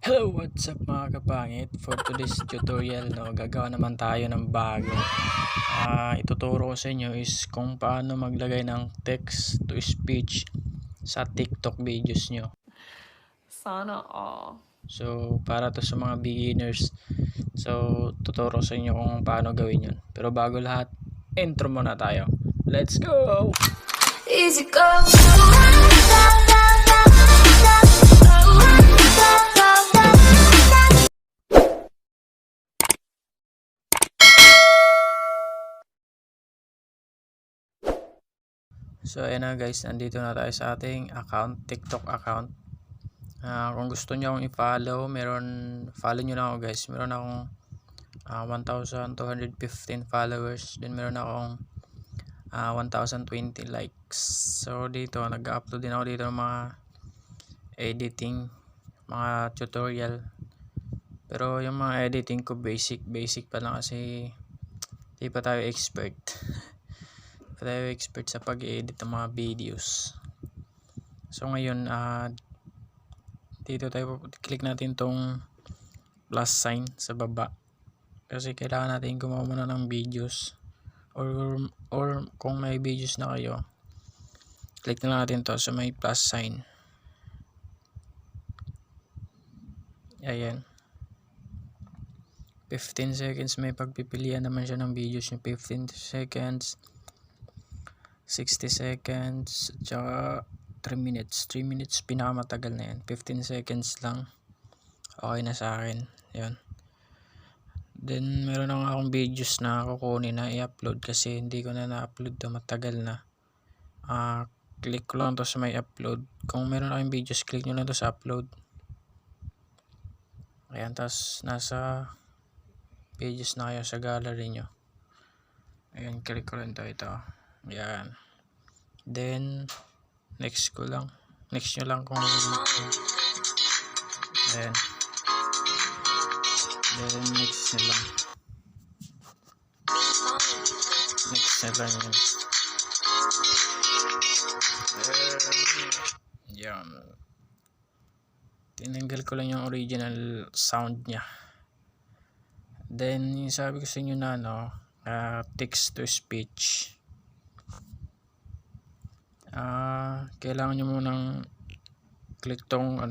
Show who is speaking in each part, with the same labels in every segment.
Speaker 1: Hello, what's up mga kapangit? For today's tutorial, gagawa naman tayo ng bago. Ituturo ko sa inyo is kung paano maglagay ng text to speech sa TikTok videos nyo.
Speaker 2: Sana all.
Speaker 1: So, para to sa mga beginners. So, tuturo sa inyo kung paano gawin yun. Pero bago lahat, intro muna tayo. Let's go!
Speaker 2: Easy go.
Speaker 1: So ayan na guys, nandito na tayo sa ating account, TikTok account. Kung gusto niyo akong i-follow, follow nyo lang ako guys. Meron akong 1,215 followers. Then meron akong 1,020 likes. So dito, nag-upload din ako dito ng mga editing, mga tutorial. Pero yung mga editing ko basic pa lang kasi di pa tayo expert. Tayo expert sa pag-edit ng mga videos. So ngayon dito tayo click natin tong plus sign sa baba kasi kailangan natin gumawa muna ng videos or kung may videos na kayo, click na natin to sa may plus sign. Ayan, 15 seconds, may pagpipilian naman siya ng videos nyo. 15 seconds, 60 seconds, tsaka 3 minutes. 3 minutes pinakamatagal na yan. 15 seconds lang okay na sa akin. Yan. Then meron na akong videos na kukunin na i-upload kasi hindi ko na na-upload to, matagal na. Click ko lang to sa may upload. Kung meron akong videos, click nyo lang to sa upload. Ayan, tapos nasa pages na kayo sa gallery nyo. Ayan, click ko lang to, ito. Ayan. Then next nyo lang kung ayan. Then next nyo lang yun. Yan, tinanggal ko lang yung original sound nya. Then yung sabi ko sa inyo na text to speech, kailangan nyo munang click tong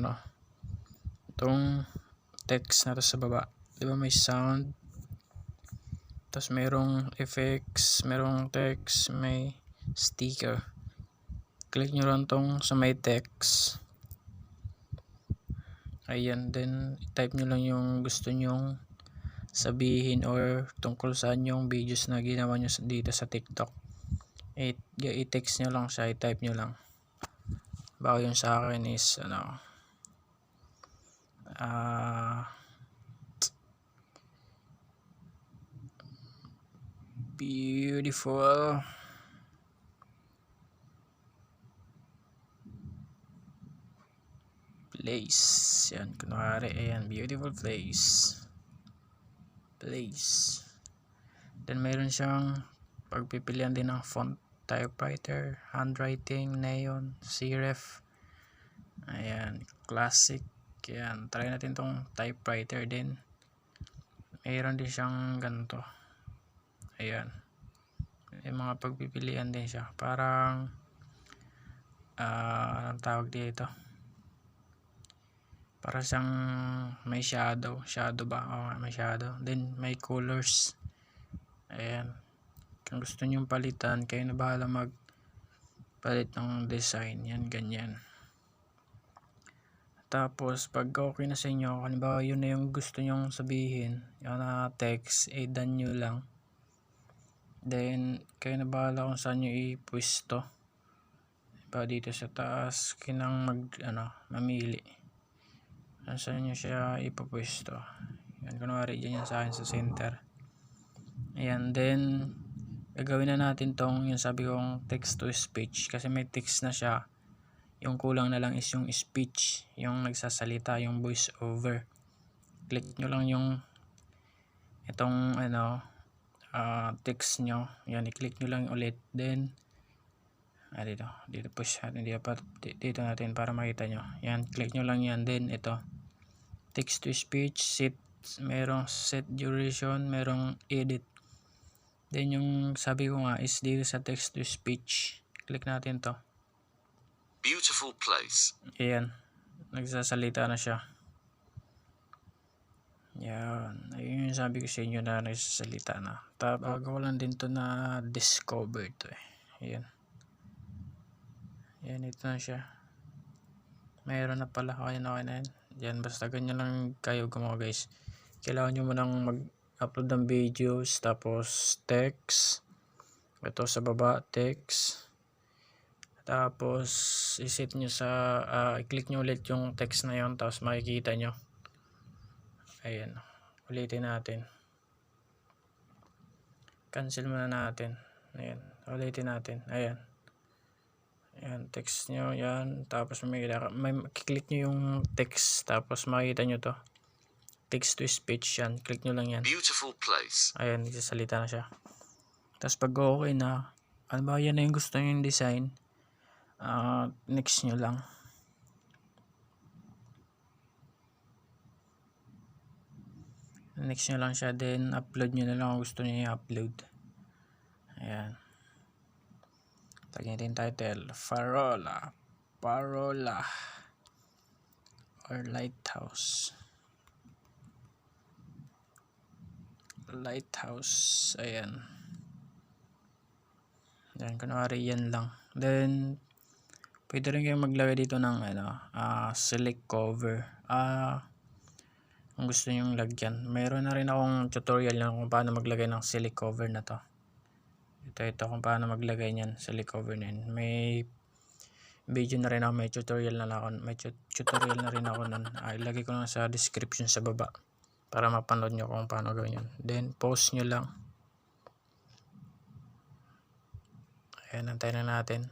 Speaker 1: text na to sa baba. Diba may sound, tapos merong effects, merong text, may sticker. Click nyo lang tong sa may text. Ayan, then type nyo lang yung gusto nyong sabihin or tungkol saan yung videos na ginawa nyo dito sa TikTok. I-text nyo lang siya, i-type nyo lang. Baka yung sa akin is beautiful place. Yan, kunwari, ayan, beautiful place. Then mayroon siyang pagpipilian din ng font, typewriter, handwriting, neon, serif. Ayan, classic. Ayan, try natin tong typewriter din. Mayroon din siyang ganito. Ayan, may mga pagpipilian din siya. Parang anong tawag dito, para siyang may shadow ba? May shadow. Then may colors. Ayan, kung gusto nyong palitan, kayo na bahala magpalit ng design. Yan, ganyan. Tapos pag okay na sa inyo, halimbawa yun na yung gusto nyong sabihin, yung text, done nyo lang. Then kayo na bahala kung saan nyo ipwesto. Diba, dito sa taas kinang mamili saan nyo siya ipapwesto. Yan, kunwari dyan yan sa akin sa center. Ayan, then gagawin na natin tong yung sabi kong text to speech kasi may text na siya. Yung kulang na lang is yung speech, yung nagsasalita, yung voice over. Click nyo lang yung itong text nyo. Yan, i-click nyo lang ulit. Then dito push natin, dito natin para makita nyo. Yan, click nyo lang yan. Then ito text to speech, merong set duration, merong edit. Then yung sabi ko nga is dito sa text to speech. Click natin to.
Speaker 3: Beautiful place.
Speaker 1: Ayan. Nagsasalita na siya. Yan. Ayun yung sabi ko sa inyo na nagsasalita na. Tapos bago ko lang din to na discover to eh. Ayan. Ayan, ito na siya. Mayroon na pala. Okay na yan. Yan, basta ganyan lang kayo gumawa guys. Kailangan nyo munang mag-upload ng videos. Tapos text. Ito sa baba, text. Tapos iset nyo sa i-click nyo ulit yung text na yon, tapos makikita nyo. Ayan, ulitin natin, cancel muna natin. Ayan, ulitin natin. Ayan, text nyo yan, tapos may click nyo yung text, tapos makikita nyo to, text to speech. Yan, click nyo lang yan.
Speaker 3: Beautiful place.
Speaker 1: Ayan, nagsasalita na siya. Tapos pag okay na, ano ba yan na yung gusto nyo yung design, next nyo lang. Next nyo lang siya, then upload nyo na lang kung gusto nyo i-upload. Ayan, tagyan natin title, Parola or Lighthouse. Ayan. Then kunwari yan lang. Then pwede rin kayong maglagay dito ng select cover. Kung gusto nyong lagyan, mayroon na rin akong tutorial na kung paano maglagay ng select cover na to. Ito kung paano maglagay niyan, select cover na yun. May video na rin ako, may tutorial na rin ako nun. Ilagay ko lang sa description sa baba para mapanood nyo kung paano gawin yun. Then post nyo lang. Ayan, antayin na natin.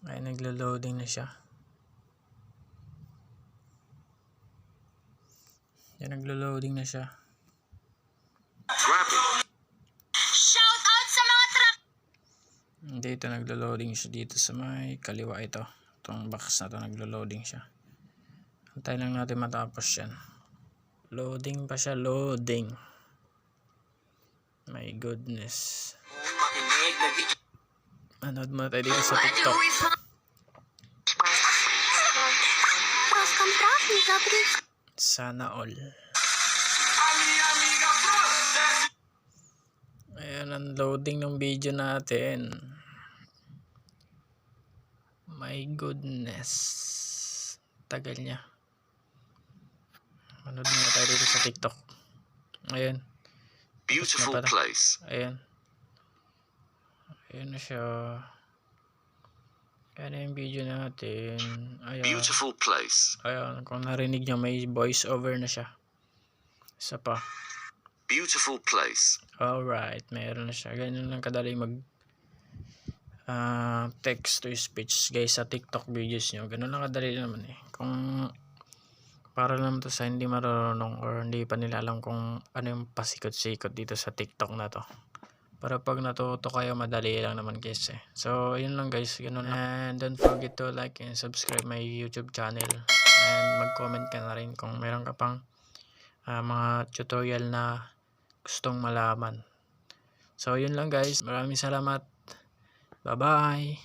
Speaker 1: Ay, naglo-loading na siya. Yan, naglo-loading na siya.
Speaker 3: Grab it.
Speaker 2: Shout out sa mga truck!
Speaker 1: Dito naglo-loading siya, dito sa may kaliwa ito. Itong box na to, naglo-loading siya. Antayin lang natin matapos yan. Loading pa siya, loading. My goodness. Manood mo tayo dito sa TikTok. Sana all. Ayan ang loading ng video natin. My goodness. Tagal niya. Manood mo tayo dito sa TikTok. Ayan.
Speaker 3: Beautiful place.
Speaker 1: Ayan. Ayan na siya. Ayan na yung video natin. Ayan.
Speaker 3: Beautiful place.
Speaker 1: Ayan. Kung narinig nyo, may voice over na siya. Isa pa.
Speaker 3: Beautiful place.
Speaker 1: Alright. Meron na siya. Ganyan lang kadali mag text to speech guys sa TikTok videos nyo. Ganun lang kadali naman eh. Kung para naman to sa hindi marunong or hindi pa nila alam kung ano yung pasikot-sikot dito sa TikTok na to. Para pag natuto kayo, madali lang naman guys eh. So, yun lang guys. Ganun lang. And don't forget to like and subscribe my YouTube channel. And mag-comment ka na rin kung meron ka pang mga tutorial na gustong malaman. So, yun lang guys. Maraming salamat. Bye-bye.